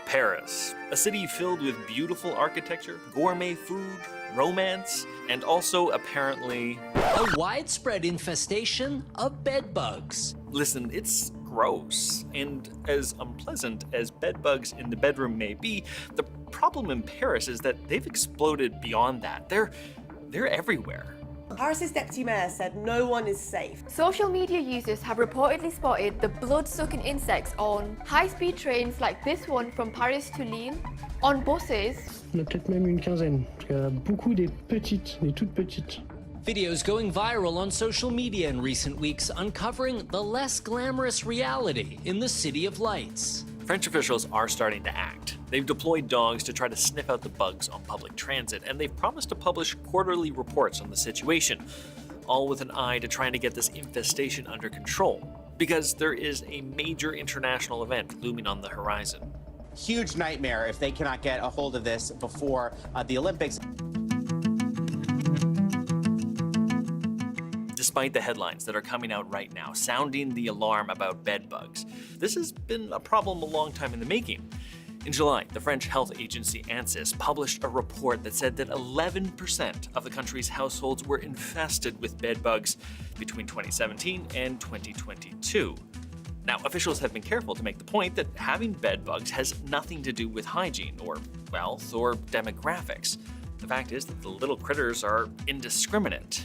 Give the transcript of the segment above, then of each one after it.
Paris, a city filled with beautiful architecture, gourmet food, romance, and also apparently a widespread infestation of bedbugs. Listen, it's gross, and as unpleasant as bedbugs in the bedroom may be, the problem in Paris is that they've exploded beyond that. They're everywhere. Paris's deputy mayor said no one is safe. Social media users have reportedly spotted the blood-sucking insects on high-speed trains like this one from Paris to Lille, on buses. On a peut-être même une quinzaine, parce qu'il y a beaucoup des petites, des toutes petites. Videos going viral on social media in recent weeks uncovering the less glamorous reality in the City of Lights. French officials are starting to act. They've deployed dogs to try to sniff out the bugs on public transit, and they've promised to publish quarterly reports on the situation, all with an eye to trying to get this infestation under control, because there is a major international event looming on the horizon. Huge nightmare if they cannot get a hold of this before the Olympics. Despite the headlines that are coming out right now sounding the alarm about bedbugs, this has been a problem a long time in the making. In July, the French health agency ANSES published a report that said that 11% of the country's households were infested with bedbugs between 2017 and 2022. Now, officials have been careful to make the point that having bedbugs has nothing to do with hygiene or wealth or demographics. The fact is that the little critters are indiscriminate.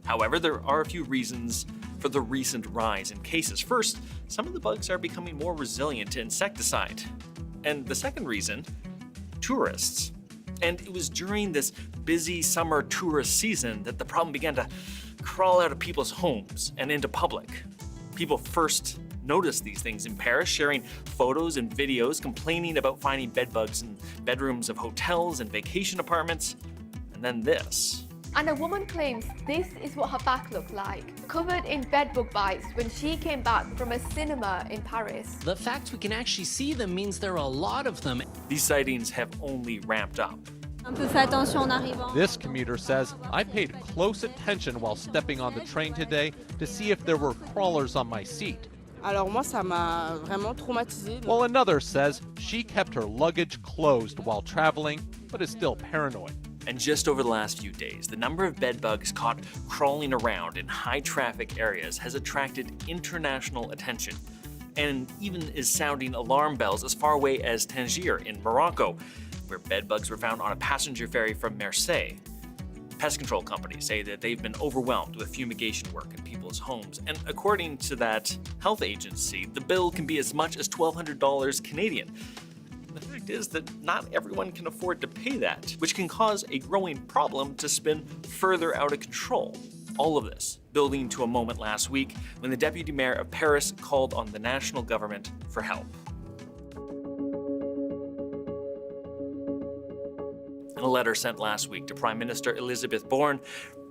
However, there are a few reasons for the recent rise in cases. First, some of the bugs are becoming more resilient to insecticide. And the second reason, tourists. And it was during this busy summer tourist season that the problem began to crawl out of people's homes and into public. People first noticed these things in Paris, sharing photos and videos, complaining about finding bedbugs in bedrooms of hotels and vacation apartments. And then this. And a woman claims this is what her back looked like, covered in bedbug bites when she came back from a cinema in Paris. The fact we can actually see them means there are a lot of them. These sightings have only ramped up. This commuter says, I paid close attention while stepping on the train today to see if there were crawlers on my seat. Alors moi, ça m'a vraiment traumatisée. While another says she kept her luggage closed while traveling, but is still paranoid. And just over the last few days, the number of bedbugs caught crawling around in high-traffic areas has attracted international attention, and even is sounding alarm bells as far away as Tangier in Morocco, where bedbugs were found on a passenger ferry from Marseille. Pest control companies say that they've been overwhelmed with fumigation work in people's homes, and according to that health agency, the bill can be as much as $1,200 Canadian. The fact is that not everyone can afford to pay that, which can cause a growing problem to spin further out of control. All of this building to a moment last week when the deputy mayor of Paris called on the national government for help. In a letter sent last week to Prime Minister Elisabeth Borne,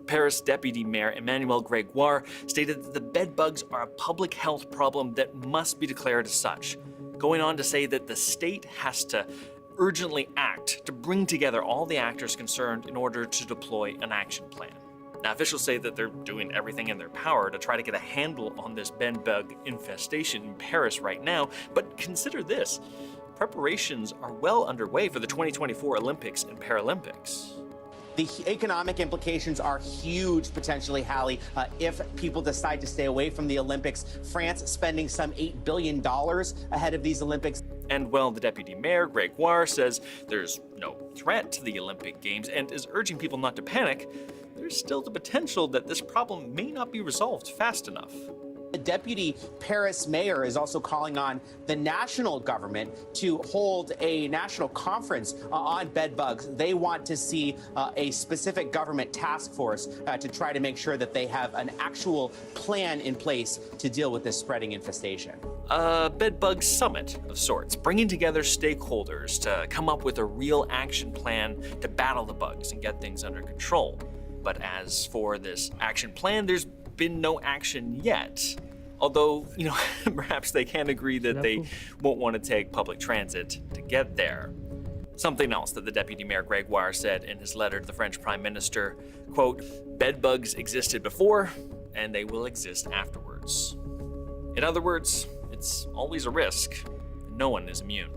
Paris Deputy Mayor Emmanuel Gregoire stated that the bedbugs are a public health problem that must be declared as such, going on to say that the state has to urgently act to bring together all the actors concerned in order to deploy an action plan. Now, officials say that they're doing everything in their power to try to get a handle on this bedbug infestation in Paris right now, but consider this. Preparations are well underway for the 2024 Olympics and Paralympics. The economic implications are huge, potentially, Hallie, if people decide to stay away from the Olympics. France spending some $8 billion ahead of these Olympics. And well, the deputy mayor, Gregoire, says there's no threat to the Olympic Games and is urging people not to panic. There's still the potential that this problem may not be resolved fast enough. The deputy Paris mayor is also calling on the national government to hold a national conference on bedbugs. They want to see a specific government task force to try to make sure that they have an actual plan in place to deal with this spreading infestation. A bedbug summit of sorts, bringing together stakeholders to come up with a real action plan to battle the bugs and get things under control. But as for this action plan, there's been no action yet. Although, perhaps they can agree that they won't want to take public transit to get there. Something else that the Deputy Mayor Gregoire said in his letter to the French Prime Minister, quote, "Bedbugs existed before, and they will exist afterwards." In other words, it's always a risk, and no one is immune.